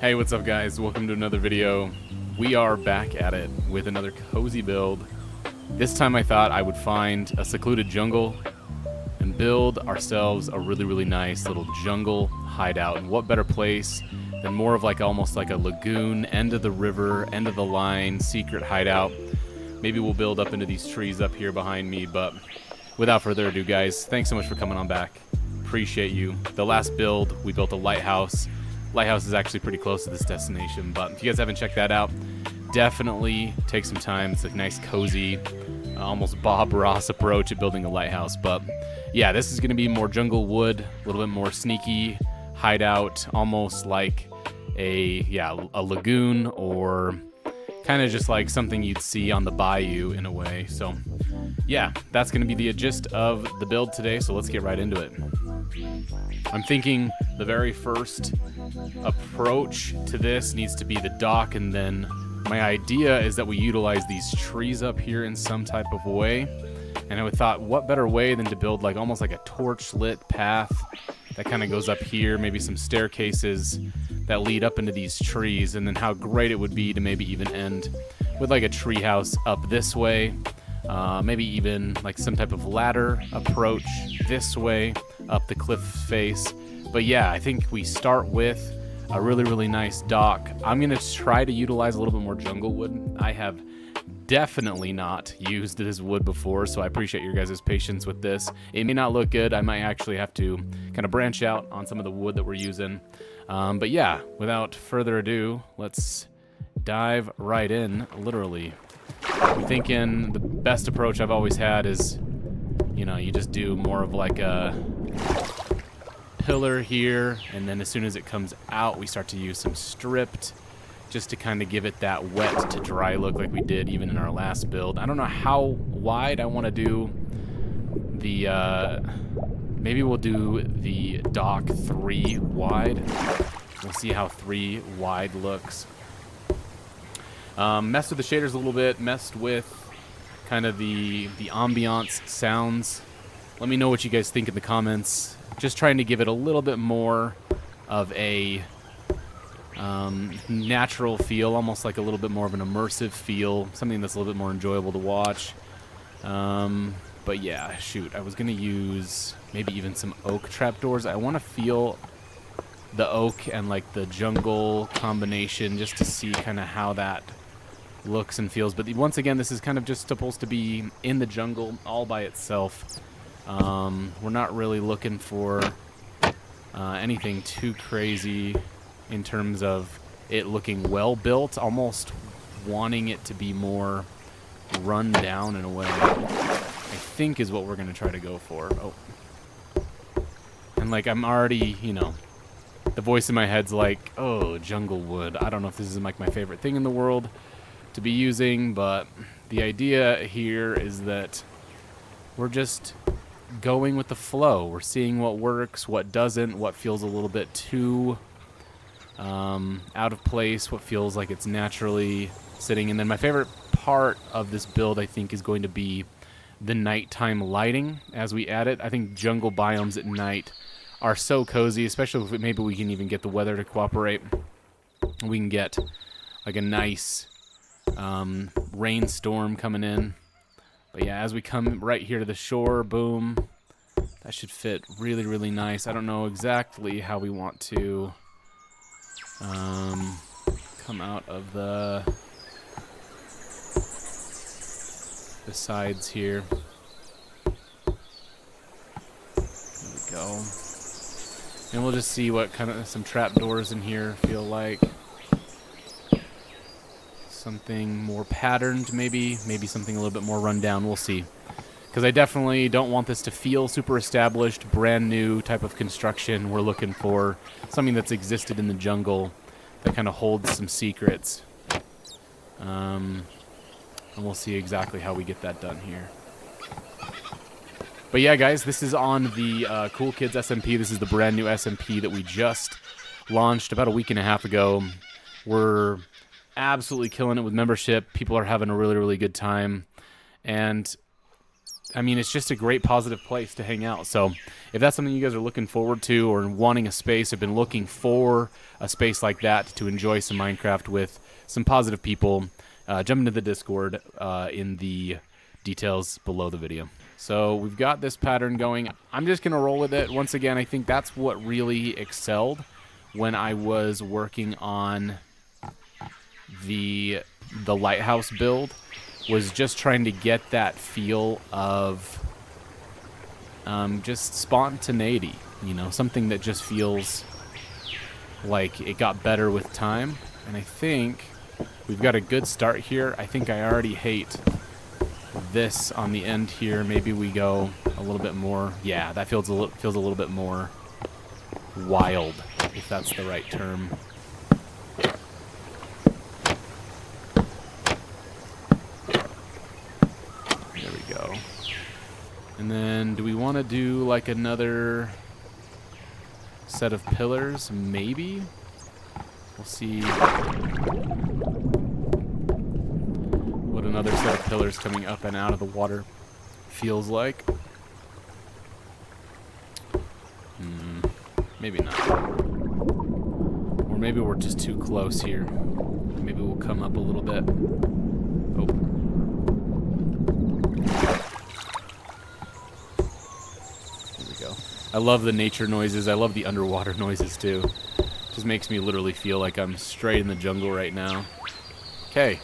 Hey, what's up guys? Welcome to another video. We are back at it with another cozy build. This time I thought I would find a secluded jungle and build ourselves a really nice little jungle hideout. And what better place than more of like almost like a lagoon, end of the river, end of the line, secret hideout. Maybe we'll build up into these trees up here behind me, but without further ado guys, thanks so much for coming on back. Appreciate you. The last build, we built a lighthouse. Lighthouse is actually pretty close to this destination, but if you guys haven't checked that out, definitely take some time. It's a nice, cozy, almost Bob Ross approach at building a lighthouse. But yeah, this is going to be more jungle wood, a little bit more sneaky hideout, almost like a lagoon, or kind of just like something you'd see on the bayou in a way. So yeah, that's going to be the gist of the build today, so let's get right into it. I'm thinking the very first approach to this needs to be the dock, and then my idea is that we utilize these trees up here in some type of way. And I thought, what better way than to build like almost like a torch lit path that kind of goes up here, maybe some staircases that lead up into these trees, and then how great it would be to maybe even end with like a tree house up this way. Maybe even like some type of ladder approach this way up the cliff face. But yeah, I think we start with a really nice dock. I'm gonna try to utilize a little bit more jungle wood. I have definitely not used this wood before, so I appreciate your guys' patience with this. It may not look good. I might actually have to kind of branch out on some of the wood that we're using. But yeah, without further ado, let's dive right in, literally. I'm thinking the best approach I've always had is, you know, you just do more of like a pillar here, and then as soon as it comes out, we start to use some stripped just to kind of give it that wet to dry look like we did even in our last build. I don't know how wide I want to do the, maybe we'll do the dock 3 wide. We'll see how 3 wide looks. Messed with the shaders a little bit, messed with kind of the ambiance sounds. Let me know what you guys think in the comments. Just trying to give it a little bit more of a natural feel, almost like a little bit more of an immersive feel, something that's a little bit more enjoyable to watch. But yeah, shoot, I was going to use maybe even some oak trapdoors. I want to feel the oak and like the jungle combination just to see kind of how that looks and feels. But once again, this is kind of just supposed to be in the jungle all by itself. We're not really looking for anything too crazy in terms of it looking well built, almost wanting it to be more run down in a way, I think is what we're going to try to go for. Oh. And like I'm already, you know, the voice in my head's like, oh, jungle wood. I don't know if this is like my favorite thing in the world to be using, but the idea here is that we're just going with the flow. We're seeing what works, what doesn't, what feels a little bit too out of place, what feels like it's naturally sitting. And then my favorite part of this build, I think, is going to be the nighttime lighting as we add it. I think jungle biomes at night are so cozy, especially if maybe we can even get the weather to cooperate. We can get like a nice rainstorm coming in. But yeah, as we come right here to the shore, boom, that should fit really nice. I don't know exactly how we want to come out of the sides here. There we go. And we'll just see what kind of some trapdoors in here feel like. Something more patterned, maybe something a little bit more run down. We'll see. Because I definitely don't want this to feel super established, brand new type of construction. We're looking for something that's existed in the jungle that kind of holds some secrets. And we'll see exactly how we get that done here. But yeah, guys, this is on the Cool Kids SMP. This is the brand new SMP that we just launched about a week and a half ago. We're absolutely killing it with membership. People are having a really good time. And I mean, it's just a great positive place to hang out. So if that's something you guys are looking forward to or wanting a space, have been looking for a space like that to enjoy some Minecraft with some positive people, jump into the Discord in the details below the video. So we've got this pattern going. I'm just going to roll with it. Once again, I think that's what really excelled when I was working on the lighthouse build, was just trying to get that feel of just spontaneity, you know, something that just feels like it got better with time. And I think we've got a good start here. I think I already hate this on the end here. Maybe we go a little bit more. Yeah, that feels a little bit more wild, if that's the right term. There we go. And then do we want to do like another set of pillars? Maybe. We'll see what another set of pillars coming up and out of the water feels like. Maybe not. Or maybe we're just too close here. Maybe we'll come up a little bit. Oh. There we go. I love the nature noises. I love the underwater noises too. Just makes me literally feel like I'm straight in the jungle right now. Okay.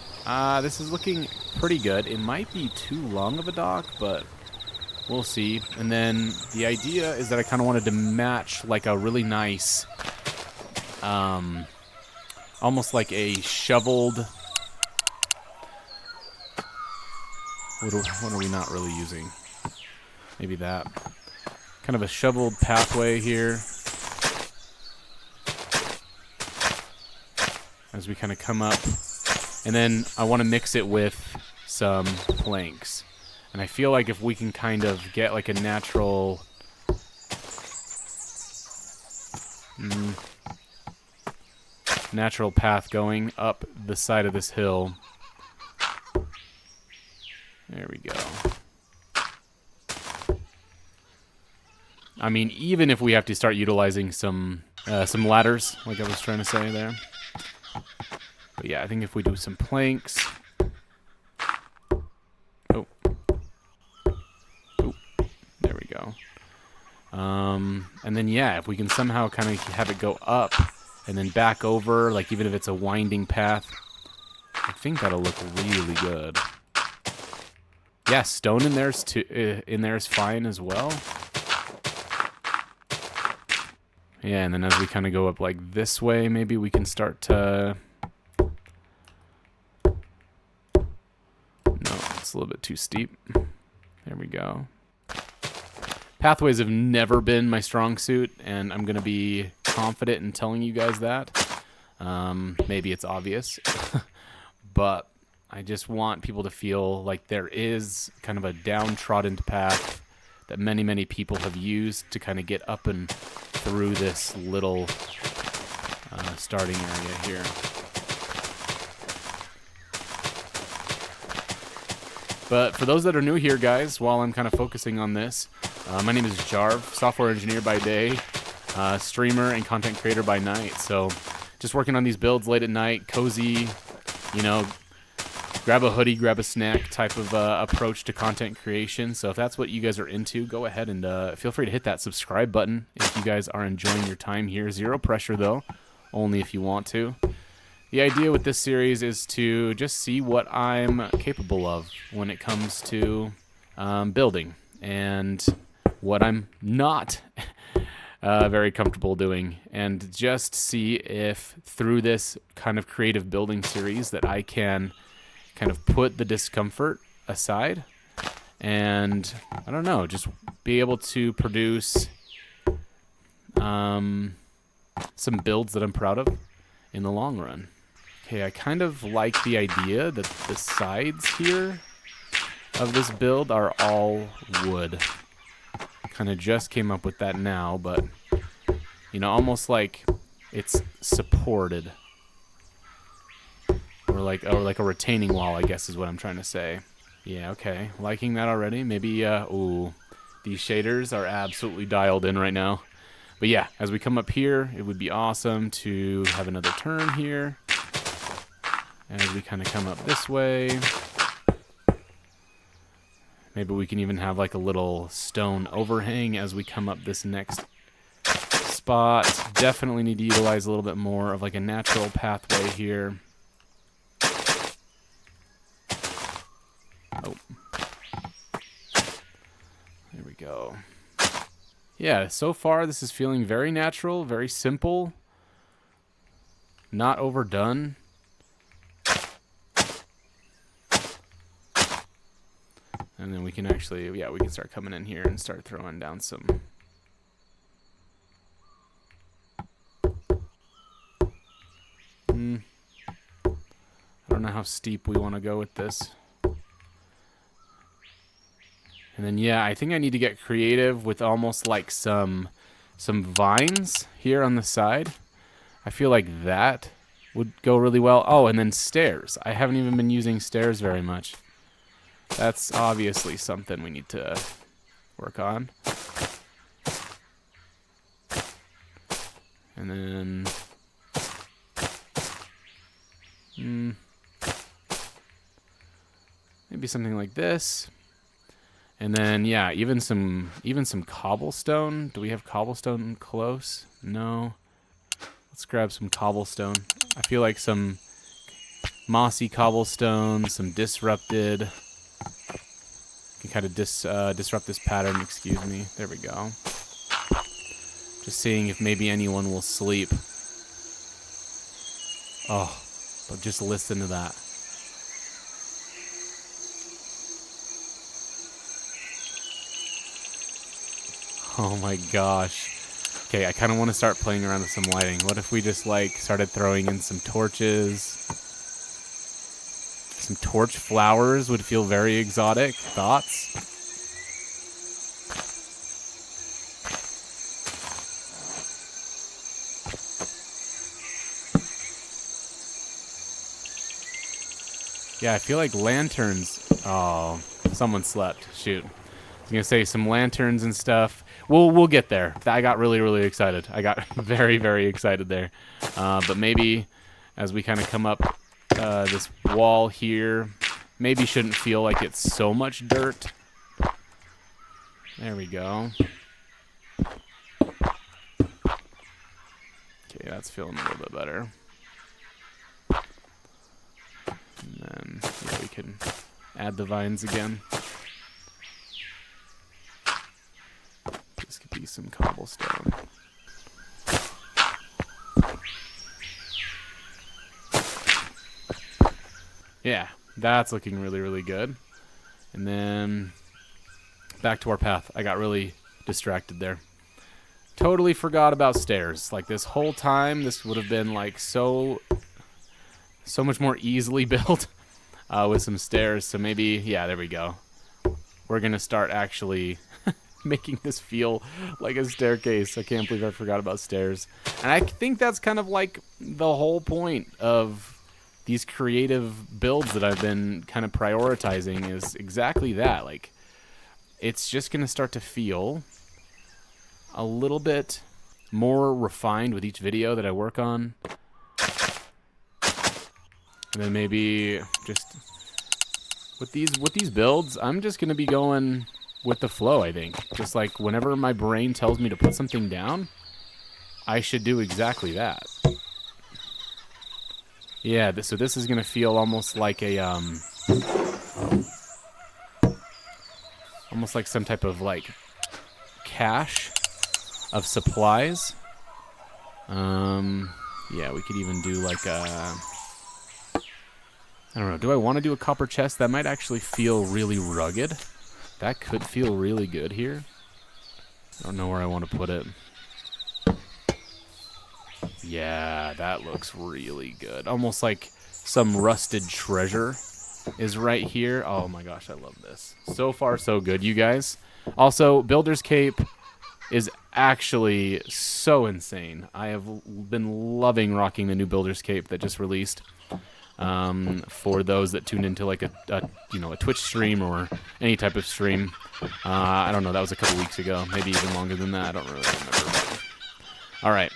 This is looking pretty good. It might be too long of a dock, but we'll see. And then the idea is that I kind of wanted to match like a really nice, almost like a shoveled, what are we not really using? Maybe that. Kind of a shoveled pathway here. As we kind of come up. And then I want to mix it with some planks. And I feel like if we can kind of get like a natural natural path going up the side of this hill. There we go. I mean, even if we have to start utilizing some ladders, like I was trying to say there. But yeah, I think if we do some planks. Oh. Oh, there we go. And then yeah, if we can somehow kind of have it go up and then back over, like even if it's a winding path, I think that'll look really good. Yeah, stone in there is fine as well. Yeah, and then as we kind of go up like this way, maybe we can start to... No, it's a little bit too steep. There we go. Pathways have never been my strong suit, and I'm going to be confident in telling you guys that. Maybe it's obvious, but I just want people to feel like there is kind of a downtrodden path that many, many people have used to kind of get up and through this little starting area here. But for those that are new here, guys, while I'm kind of focusing on this, my name is Jarv, software engineer by day, streamer and content creator by night. So just working on these builds late at night, cozy, you know, grab a hoodie, grab a snack type of approach to content creation. So if that's what you guys are into, go ahead and feel free to hit that subscribe button if you guys are enjoying your time here. Zero pressure, though, only if you want to. The idea with this series is to just see what I'm capable of when it comes to building and what I'm not very comfortable doing, and just see if through this kind of creative building series that I can kind of put the discomfort aside and, I don't know, just be able to produce some builds that I'm proud of in the long run. Okay, I kind of like the idea that the sides here of this build are all wood. Kind of just came up with that now, but, you know, almost like it's supported. Or like a retaining wall, I guess is what I'm trying to say. Yeah, okay. Liking that already. Maybe, ooh, these shaders are absolutely dialed in right now. But yeah, as we come up here, it would be awesome to have another turn here. As we kind of come up this way. Maybe we can even have like a little stone overhang as we come up this next spot. Definitely need to utilize a little bit more of like a natural pathway here. Oh. There we go. Yeah, so far this is feeling very natural, very simple. Not overdone. And then we can actually, yeah, we can start coming in here and start throwing down some. I don't know how steep we want to go with this. And then, yeah, I think I need to get creative with almost like some vines here on the side. I feel like that would go really well. Oh, and then stairs. I haven't even been using stairs very much. That's obviously something we need to work on. And then... maybe something like this. And then, yeah, even some cobblestone. Do we have cobblestone close? No. Let's grab some cobblestone. I feel like some mossy cobblestone, some disrupted. Can kind of disrupt this pattern, excuse me. There we go. Just seeing if maybe anyone will sleep. Oh, but just listen to that. Oh my gosh. Okay, I kind of want to start playing around with some lighting. What if we just like started throwing in some torches? Some torch flowers would feel very exotic. Thoughts? Yeah, I feel like lanterns. Oh, someone slept. Shoot. I was gonna say some lanterns and stuff. We'll get there. I got really excited. I got very excited there. But maybe as we kind of come up this wall here, maybe shouldn't feel like it's so much dirt. There we go. Okay, that's feeling a little bit better. And then yeah, we can add the vines again. This could be some cobblestone. Yeah, that's looking really good. And then back to our path. I got really distracted there. Totally forgot about stairs. Like this whole time, this would have been like so much more easily built with some stairs. So maybe, yeah, there we go. We're going to start actually making this feel like a staircase. I can't believe I forgot about stairs. And I think that's kind of like the whole point of these creative builds that I've been kind of prioritizing is exactly that. Like, it's just going to start to feel a little bit more refined with each video that I work on. And then maybe just with these builds, I'm just going to be going with the flow, I think. Just like whenever my brain tells me to put something down, I should do exactly that. Yeah, so this is going to feel almost like a almost like some type of like cache of supplies. Yeah, we could even do like a, I don't know, do I want to do a copper chest? That might actually feel really rugged. That could feel really good here. I don't know where I want to put it. Yeah, that looks really good. Almost like some rusted treasure is right here. Oh my gosh, I love this. So far, so good, you guys. Also, Builder's Cape is actually so insane. I have been loving rocking the new Builder's Cape that just released. for those that tune into like a Twitch stream or any type of stream. I don't know. That was a couple weeks ago, maybe even longer than that. I don't really remember. All right.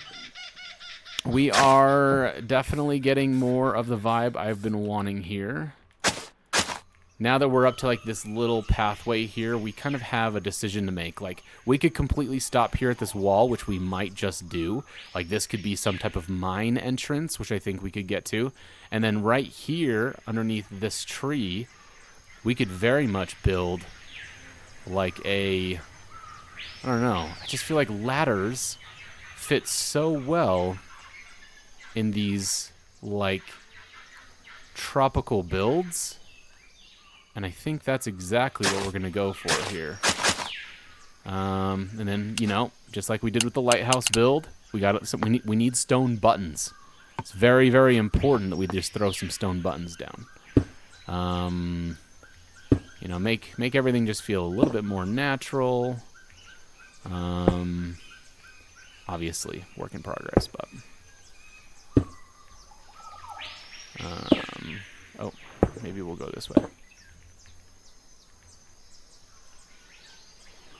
We are definitely getting more of the vibe I've been wanting here. Now that we're up to like this little pathway here, we kind of have a decision to make. Like, we could completely stop here at this wall, which we might just do. Like, this could be some type of mine entrance, which I think we could get to. And then right here, underneath this tree, we could very much build like a... I don't know. I just feel like ladders fit so well in these, like, tropical builds. And I think that's exactly what we're going to go for here. And then, you know, just like we did with the lighthouse build, we need stone buttons. It's very, very important that we just throw some stone buttons down. You know, make everything just feel a little bit more natural. Obviously, work in progress, but... oh, maybe we'll go this way.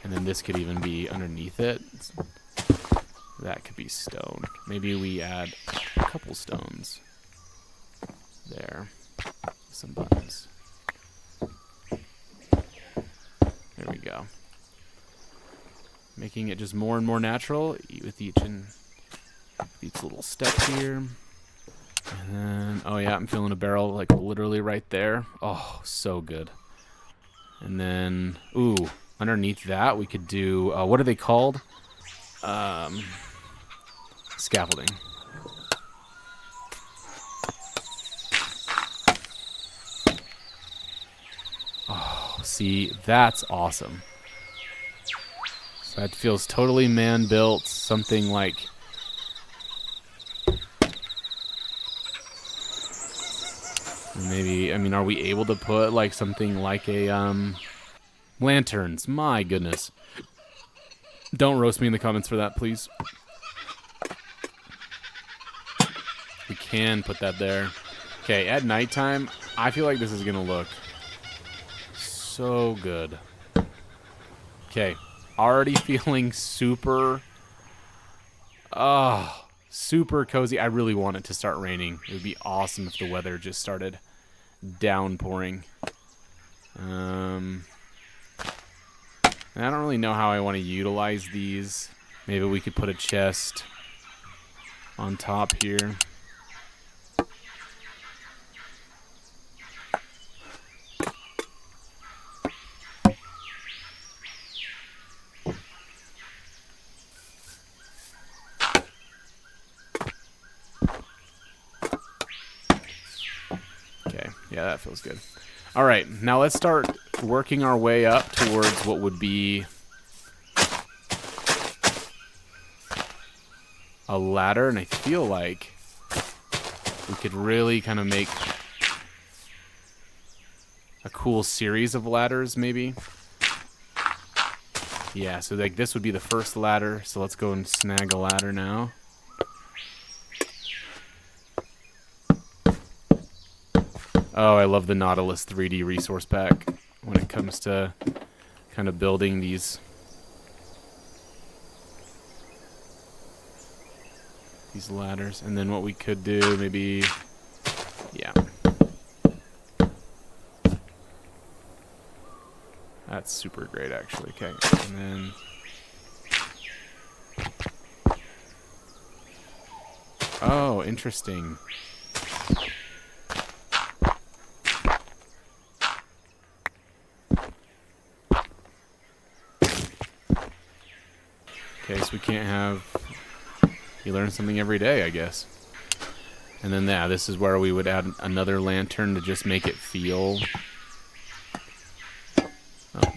And then this could even be underneath it. That could be stone. Maybe we add a couple stones. There. Some buttons. There we go. Making it just more and more natural with each little step here. And then, oh yeah, I'm feeling a barrel like literally right there. Oh, so good. And then, ooh, underneath that we could do, what are they called? Scaffolding. Oh, see, that's awesome. So that feels totally man-built, something like... Maybe, I mean, are we able to put like something like a, lanterns? My goodness. Don't roast me in the comments for that, please. We can put that there. Okay, at nighttime, I feel like this is gonna look so good. Okay, already feeling super, super cozy. I really want it to start raining. It would be awesome if the weather just started downpouring. And I don't really know how I want to utilize these. Maybe we could put a chest on top here. Yeah, that feels good. All right, now let's start working our way up towards what would be a ladder, and I feel like we could really kind of make a cool series of ladders, maybe. Yeah, so like this would be the first ladder, so let's go and snag a ladder now. Oh, I love the Nautilus 3D resource pack when it comes to kind of building these ladders. And then what we could do, maybe, yeah. That's super great, actually. Okay, and then... Oh, interesting. Okay, so we can't have... You learn something every day, I guess. And then, yeah, this is where we would add another lantern to just make it feel... Oh.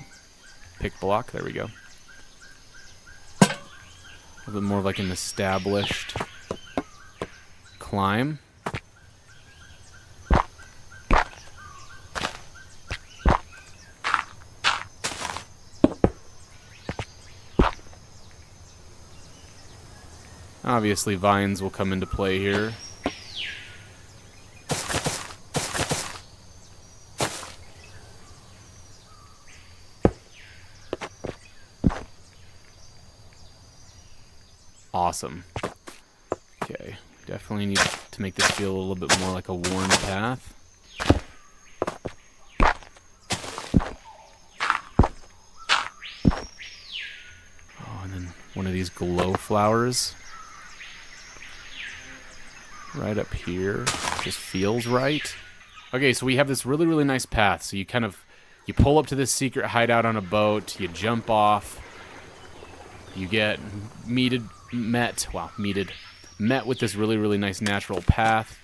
Pick block, there we go. A little bit more of like an established climb. Obviously, vines will come into play here. Awesome. Okay, definitely need to make this feel a little bit more like a worn path. Oh, and then one of these glow flowers right up here. Just feels right. Okay, so we have this really, really nice path. So you pull up to this secret hideout on a boat, you jump off, you get met with this really, really nice natural path.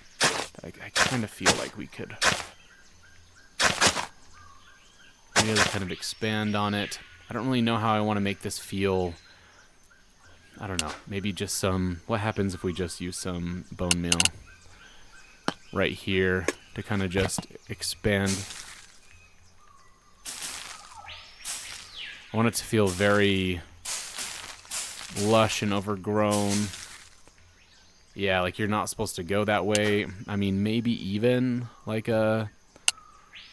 I kind of feel like we could really kind of expand on it. I don't really know how I want to make this feel. I don't know. Maybe just some... What happens if we just use some bone meal right here to kind of just expand? I want it to feel very lush and overgrown. Yeah, like you're not supposed to go that way. I mean, maybe even like not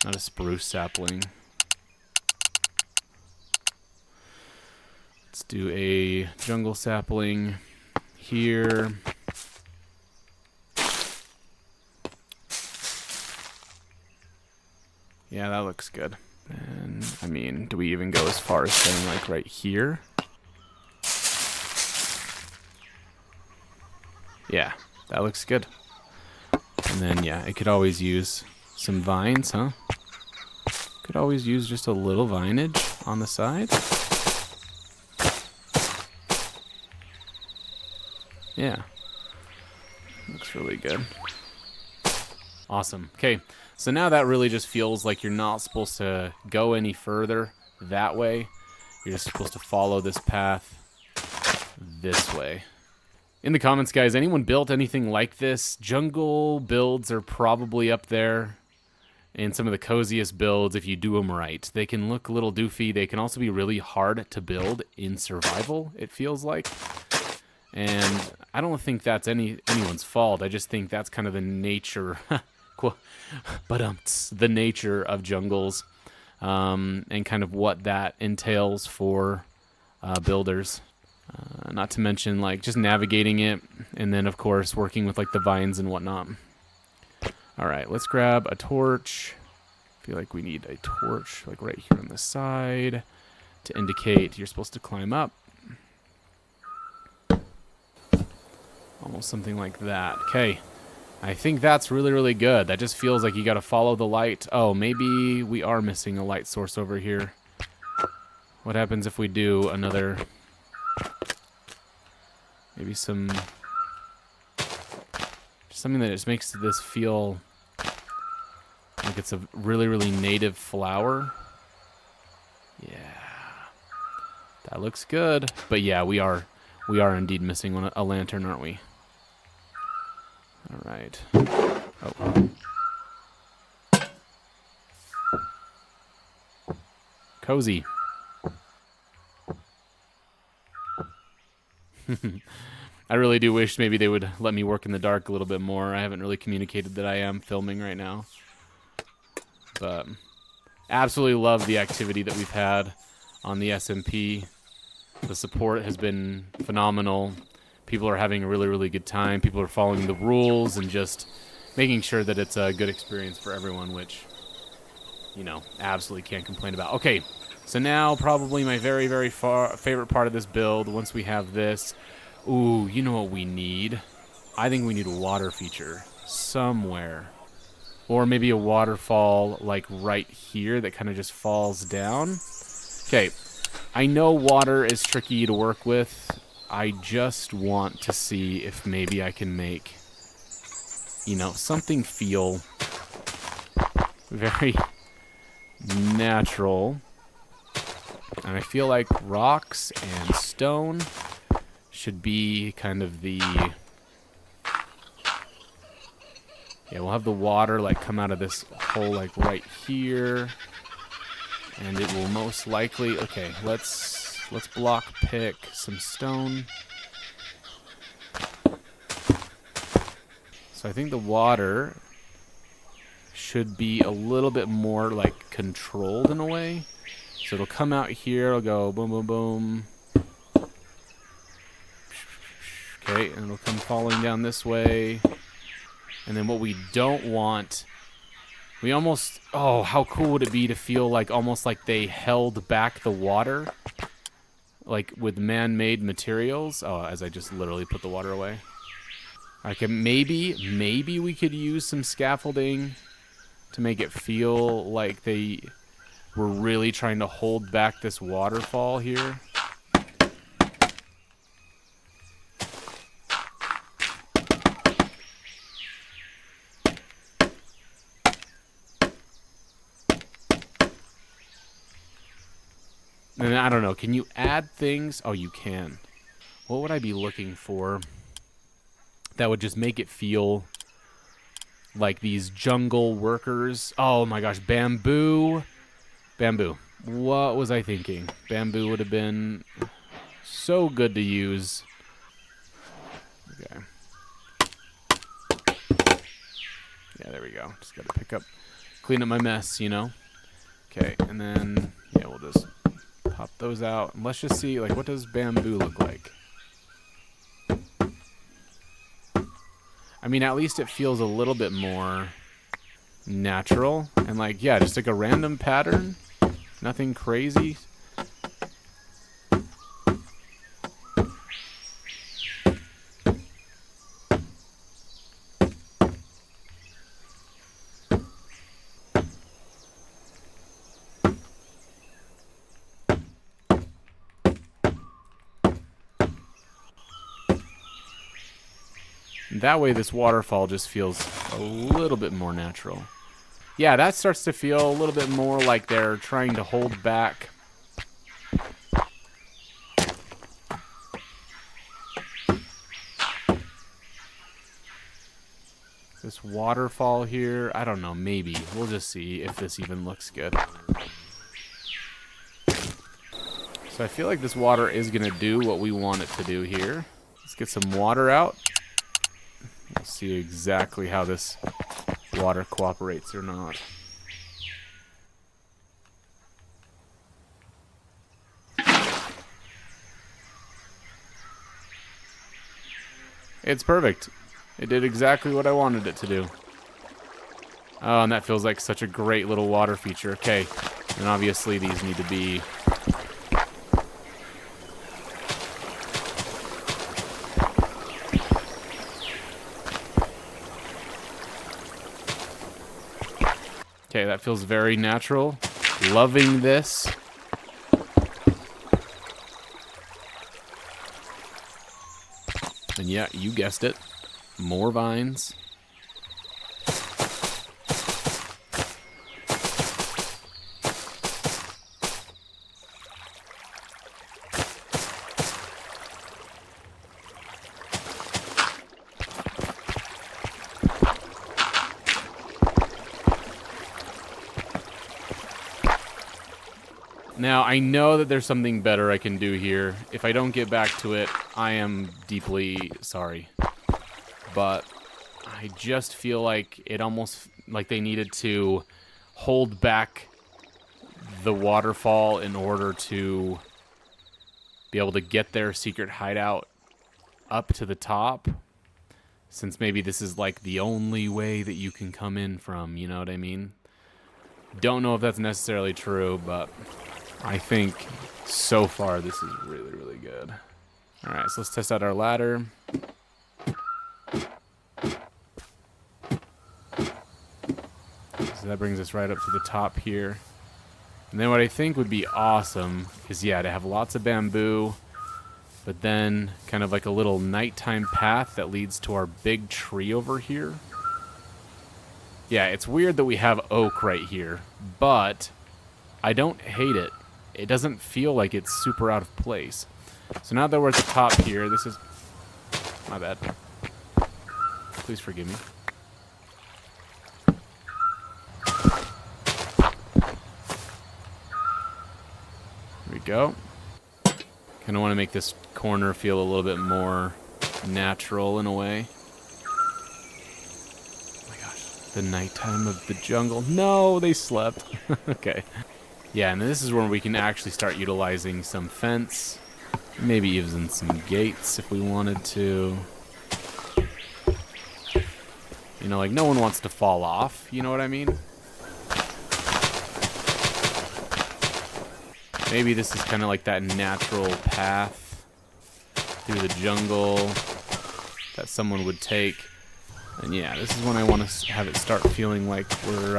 a spruce sapling. Let's do a jungle sapling here. Yeah, that looks good. And, I mean, do we even go as far as saying, like, right here? Yeah, that looks good. And then, yeah, it could always use some vines, huh? Could always use just a little vinage on the side. Yeah. Looks really good. Awesome. Okay, so now that really just feels like you're not supposed to go any further that way. You're just supposed to follow this path this way. In the comments, guys, anyone built anything like this? Jungle builds are probably up there in some of the coziest builds if you do them right. They can look a little doofy. They can also be really hard to build in survival, it feels like. And I don't think that's anyone's fault. I just think that's kind of the nature, the nature of jungles, and kind of what that entails for builders. Not to mention, like, just navigating it, and then, of course, working with, like, the vines and whatnot. All right, let's grab a torch. I feel like we need a torch, like, right here on the side to indicate you're supposed to climb up. Almost something like that. Okay, I think that's really, really good. That just feels like you got to follow the light. Oh, maybe we are missing a light source over here. What happens if we do another... Maybe something that just makes this feel like it's a really, really native flower. Yeah, that looks good. But yeah, we are indeed missing a lantern, aren't we? All right. Oh. Cozy. I really do wish maybe they would let me work in the dark a little bit more. I haven't really communicated that I am filming right now. But absolutely love the activity that we've had on the SMP. The support has been phenomenal. People are having a really, really good time. People are following the rules and just making sure that it's a good experience for everyone, which, you know, absolutely can't complain about. Okay, so now probably my very, very favorite part of this build, once we have this. Ooh, you know what we need? I think we need a water feature somewhere. Or maybe a waterfall, like, right here that kind of just falls down. Okay, I know water is tricky to work with. I just want to see if maybe I can make, you know, something feel very natural. And I feel like rocks and stone should be kind of the... Yeah, we'll have the water, like, come out of this hole, like, right here. And it will most likely... Okay, let's block pick some stone. So I think the water should be a little bit more, like, controlled in a way. So it'll come out here, it'll go boom, boom, boom. it'll come falling down this way. And then what we don't want, we almost, oh, how cool would it be to feel like almost like they held back the water, like with man-made materials. Oh, as I just literally put the water away. Okay, maybe we could use some scaffolding to make it feel like they were really trying to hold back this waterfall here. And I don't know, can you add things? Oh, you can. What would I be looking for that would just make it feel like these jungle workers? Oh my gosh, bamboo. Bamboo. What was I thinking? Bamboo would have been so good to use. Okay. Yeah, there we go. Just gotta clean up my mess, you know? Okay, and then, yeah, we'll just pop those out. And let's just see, like, what does bamboo look like? I mean, at least it feels a little bit more natural. And, like, yeah, just like a random pattern. Nothing crazy. That way this waterfall just feels a little bit more natural. Yeah, that starts to feel a little bit more like they're trying to hold back. This waterfall here, I don't know, maybe. We'll just see if this even looks good. So I feel like this water is going to do what we want it to do here. Let's get some water out. We'll see exactly how this water cooperates or not. It's perfect. It did exactly what I wanted it to do. Oh, and that feels like such a great little water feature. Okay, and obviously these need to be... Okay, that feels very natural. Loving this. And yeah, you guessed it. More vines. Now, I know that there's something better I can do here. If I don't get back to it, I am deeply sorry. But I just feel like it almost like they needed to hold back the waterfall in order to be able to get their secret hideout up to the top. Since maybe this is like the only way that you can come in from, you know what I mean? Don't know if that's necessarily true, but I think so far this is really, really good. All right, so let's test out our ladder. So that brings us right up to the top here. And then what I think would be awesome is, yeah, to have lots of bamboo, but then kind of like a little nighttime path that leads to our big tree over here. Yeah, it's weird that we have oak right here, but I don't hate it. It doesn't feel like it's super out of place. So now that we're at the top here, this is... My bad. Please forgive me. There we go. Kind of want to make this corner feel a little bit more natural in a way. Oh my gosh. The nighttime of the jungle. No, they slept. Okay. Yeah, and this is where we can actually start utilizing some fence. Maybe even some gates if we wanted to. You know, like no one wants to fall off, you know what I mean? Maybe this is kind of like that natural path through the jungle that someone would take. And yeah, this is when I want to have it start feeling like we're,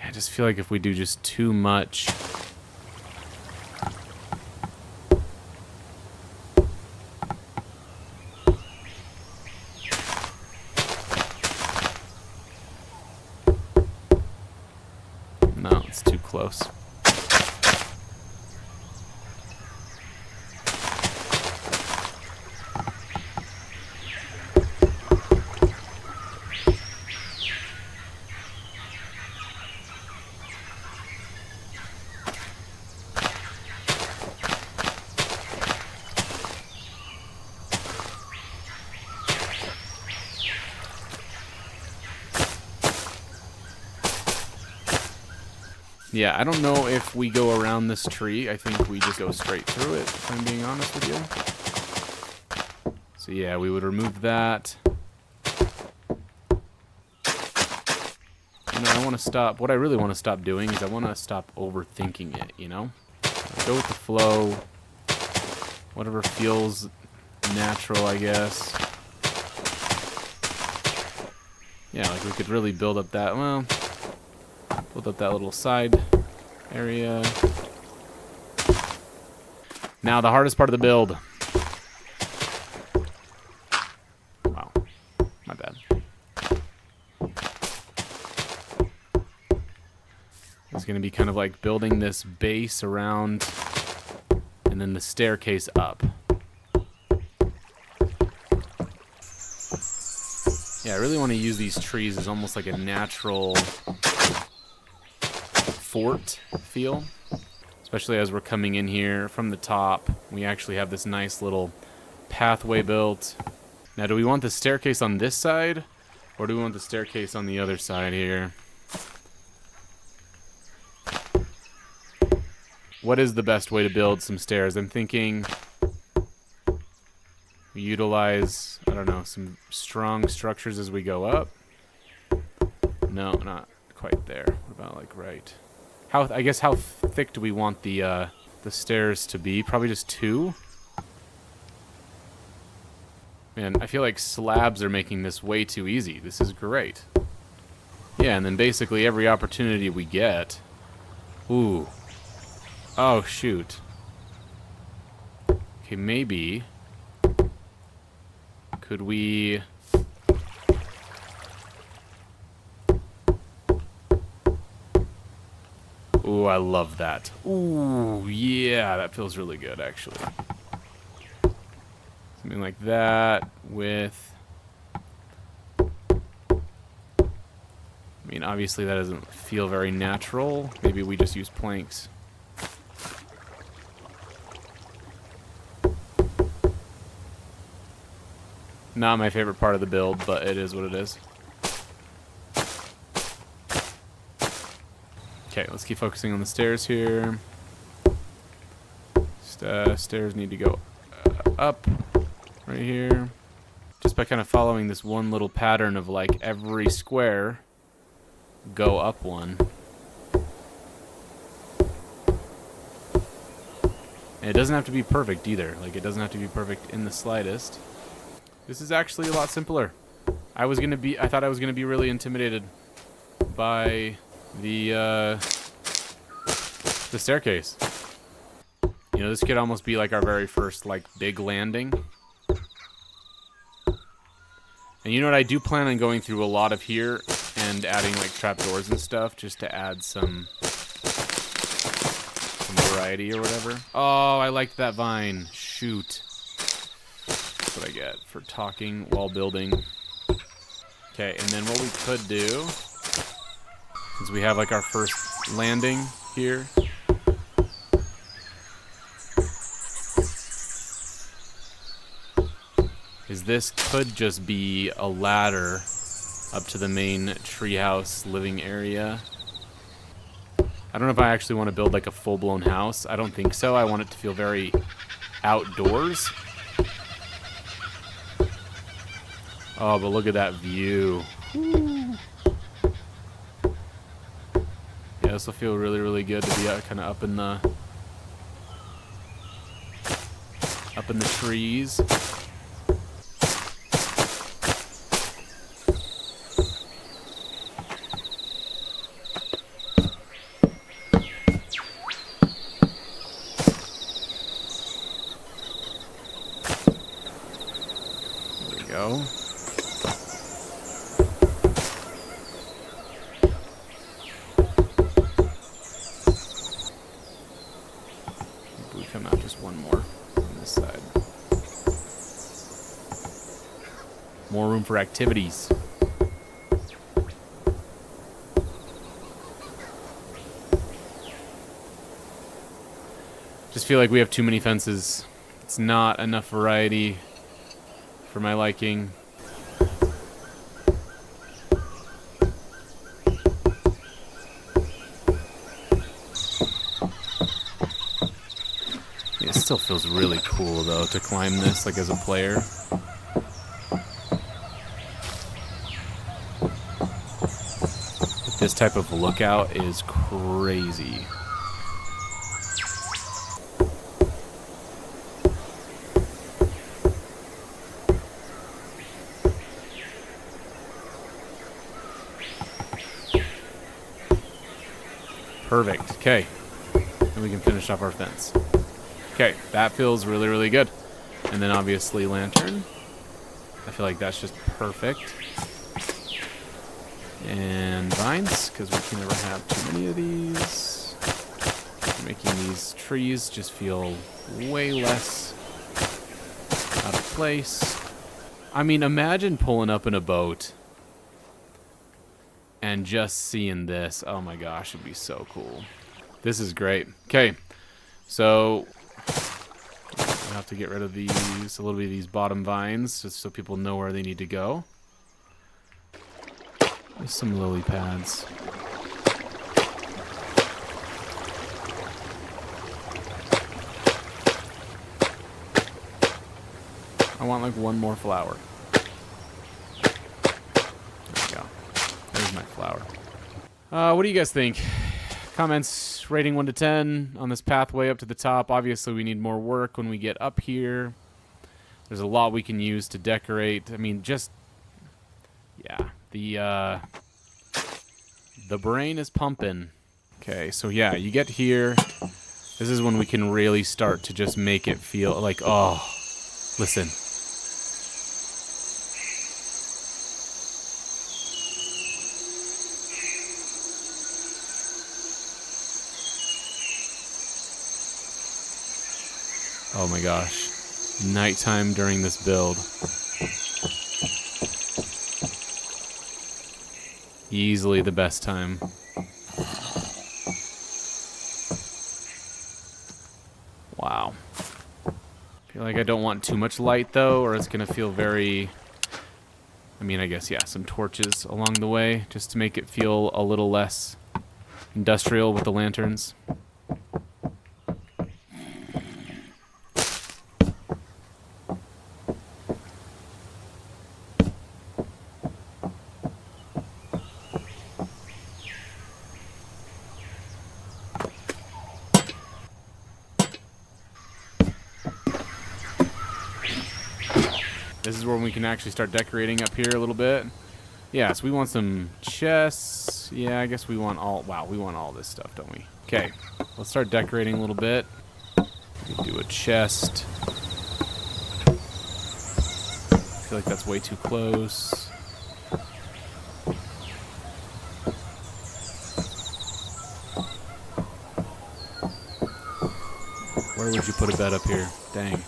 I just feel like if we do just too much... No, it's too close. Yeah, I don't know if we go around this tree. I think we just go straight through it, if I'm being honest with you. So yeah, we would remove that. You know, I want to stop... What I really want to stop doing is I want to stop overthinking it, you know? Go with the flow. Whatever feels natural, I guess. Yeah, like we could really build up that... Well... Build up that little side area. Now the hardest part of the build. Wow, my bad. It's gonna be kind of like building this base around and then the staircase up. Yeah, I really want to use these trees as almost like a natural fort feel, especially as we're coming in here from the top. We actually have this nice little pathway built. Now, do we want the staircase on this side, or do we want the staircase on the other side here? What is the best way to build some stairs? I'm thinking we utilize, I don't know, some strong structures as we go up. No, not quite there. What about like right? I guess how thick do we want the stairs to be? Probably just 2. Man, I feel like slabs are making this way too easy. This is great. Yeah, and then basically every opportunity we get... Ooh. Oh, shoot. Okay, maybe... Could we... Ooh, I love that. Ooh, yeah, that feels really good, actually. Something like that with... I mean, obviously that doesn't feel very natural. Maybe we just use planks. Not my favorite part of the build, but it is what it is. Okay, let's keep focusing on the stairs here. Stairs need to go up right here. Just by kind of following this one little pattern of like every square go up one. And it doesn't have to be perfect either. Like, it doesn't have to be perfect in the slightest. This is actually a lot simpler. I thought I was gonna be really intimidated by the staircase. You know, this could almost be like our very first like big landing. And you know what? I do plan on going through a lot of here and adding like trapdoors and stuff just to add some variety or whatever. Oh, I liked that vine. Shoot. That's what I get for talking while building. Okay, and then what we could do is we have like our first landing here. Is this could just be a ladder up to the main treehouse living area. I don't know if I actually want to build like a full-blown house. I don't think so. I want it to feel very outdoors. Oh, but look at that view. Woo. Yeah, this will feel really, really good to be kind of up in the trees. There we go. Maybe we come out just one more on this side. More room for activities. Just feel like we have too many fences. It's not enough variety for my liking. It still feels really cool though to climb this like as a player. This type of lookout is crazy. Perfect. Okay. And we can finish off our fence. Okay, that feels really, really good. And then obviously lantern. I feel like that's just perfect. And vines, because we can never have too many of these. Making these trees just feel way less out of place. I mean, imagine pulling up in a boat and just seeing this. Oh my gosh, it'd be so cool. This is great. Okay, so I have to get rid of these, a little bit of these bottom vines, just so people know where they need to go. There's some lily pads. I want like one more flower. There we go. There's my flower. What do you guys think? Comments, rating 1 to 10 on this pathway up to the top. Obviously, we need more work when we get up here. There's a lot we can use to decorate. I mean, just... yeah. The brain is pumping. Okay, so yeah, you get here. This is when we can really start to just make it feel like, oh, listen. Oh my gosh. Nighttime during this build. Easily the best time. Wow. I feel like I don't want too much light though, or it's gonna feel very... I mean, I guess, yeah, some torches along the way, just to make it feel a little less industrial with the lanterns. This is where we can actually start decorating up here a little bit. Yeah, so we want some chests. Yeah, I guess we want all... wow, we want all this stuff, don't we? Okay, let's start decorating a little bit. Do a chest. I feel like that's way too close. Where would you put a bed up here? Dang.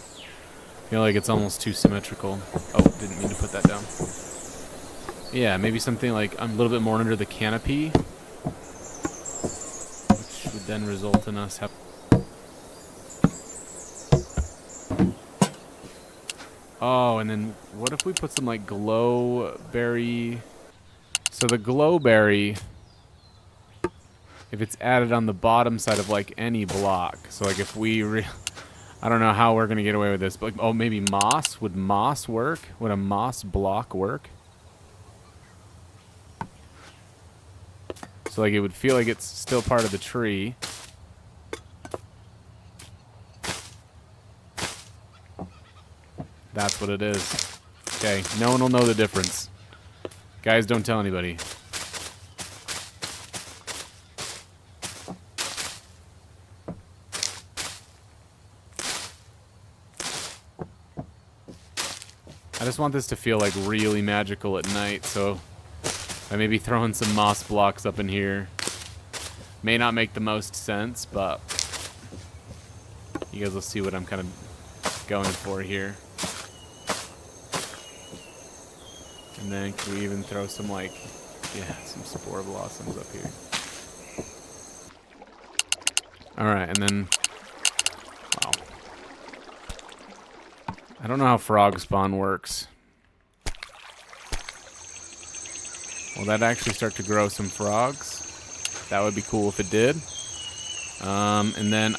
I feel like it's almost too symmetrical. Oh, didn't mean to put that down. Yeah, maybe something like a little bit more under the canopy, which would then result in us having... oh, and then what if we put some like glow berry So the glowberry, if it's added on the bottom side of like any block, so like if we, I don't know how we're gonna get away with this, but like, oh, maybe moss. Would moss work? Would a moss block work? So like it would feel like it's still part of the tree. That's what it is. Okay, no one will know the difference. Guys, don't tell anybody. I just want this to feel like really magical at night, so I may be throwing some moss blocks up in here. May not make the most sense, but you guys will see what I'm kind of going for here. And then can we even throw some like, yeah, some spore blossoms up here. Alright, and then, wow. I don't know how frog spawn works. Will that actually start to grow some frogs? That would be cool if it did. And then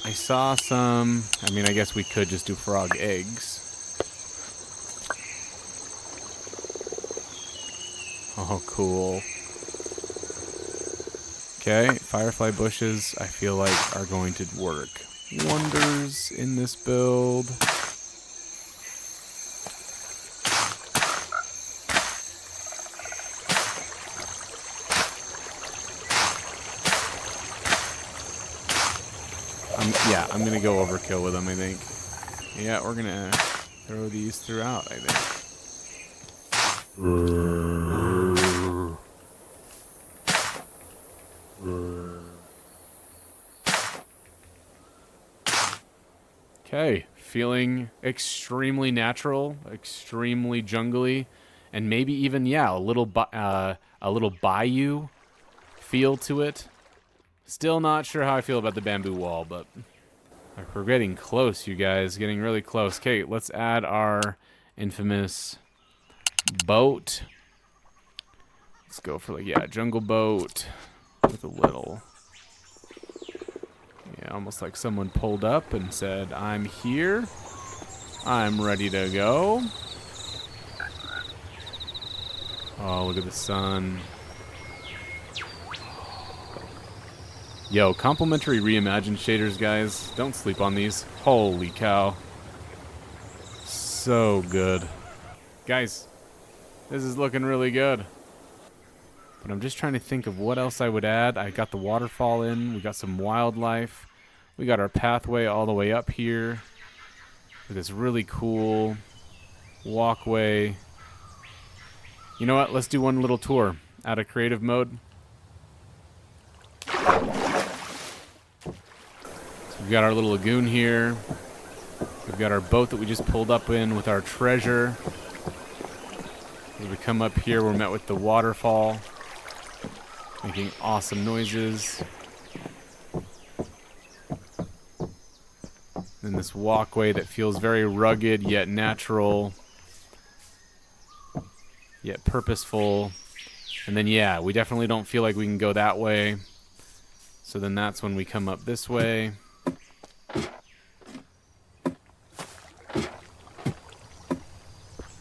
I saw some, I mean, I guess we could just do frog eggs. Oh, cool. Okay, firefly bushes, I feel like, are going to work wonders in this build. Yeah, I'm going to go overkill with them, I think. Yeah, we're going to throw these throughout, I think. Okay, feeling extremely natural, extremely jungly, and maybe even, yeah, a little bayou feel to it. Still not sure how I feel about the bamboo wall, but we're getting close, you guys. Getting really close. Okay, let's add our infamous boat. Let's go for, like, yeah, jungle boat with a little... Yeah, almost like someone pulled up and said, I'm here. I'm ready to go. Oh, look at the sun. Yo, Complementary Reimagined shaders, guys. Don't sleep on these. Holy cow. So good. Guys, this is looking really good. But I'm just trying to think of what else I would add. I got the waterfall in. We got some wildlife. We got our pathway all the way up here. With this really cool walkway. You know what? Let's do one little tour out of creative mode. We've got our little lagoon here. We've got our boat that we just pulled up in with our treasure. As we come up here, we're met with the waterfall, making awesome noises. And this walkway that feels very rugged, yet natural, yet purposeful. And then, yeah, we definitely don't feel like we can go that way. So then that's when we come up this way.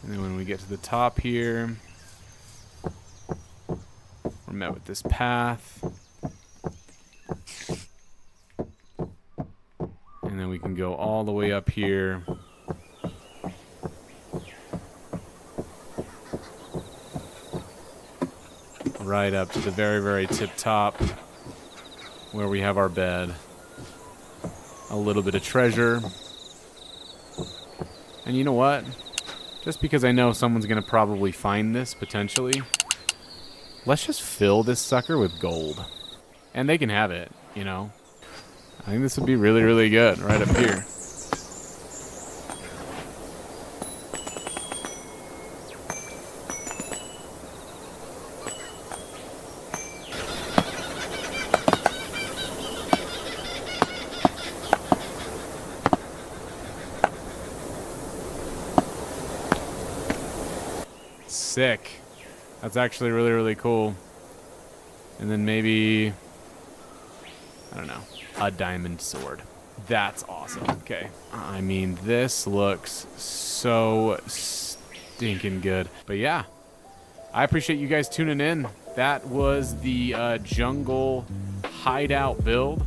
And then when we get to the top here, we're met with this path. And then we can go all the way up here. Right up to the very, very tip top where we have our bed. A little bit of treasure. And you know what? Just because I know someone's going to probably find this, potentially, let's just fill this sucker with gold. And they can have it, you know? I think this would be really, really good right up here. Sick. That's actually really, really cool. And then maybe, I don't know, a diamond sword. That's awesome. Okay. I mean, this looks so stinking good. But yeah, I appreciate you guys tuning in. That was the jungle hideout build.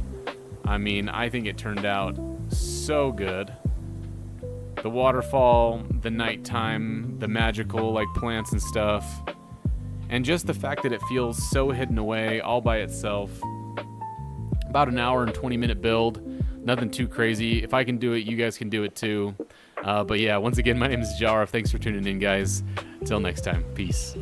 I mean, I think it turned out so good. The waterfall, the nighttime, the magical like plants and stuff. And just the fact that it feels so hidden away all by itself. About an hour and 20-minute build. Nothing too crazy. If I can do it, you guys can do it too. But yeah, once again, my name is Jar. Thanks for tuning in, guys. Until next time, peace.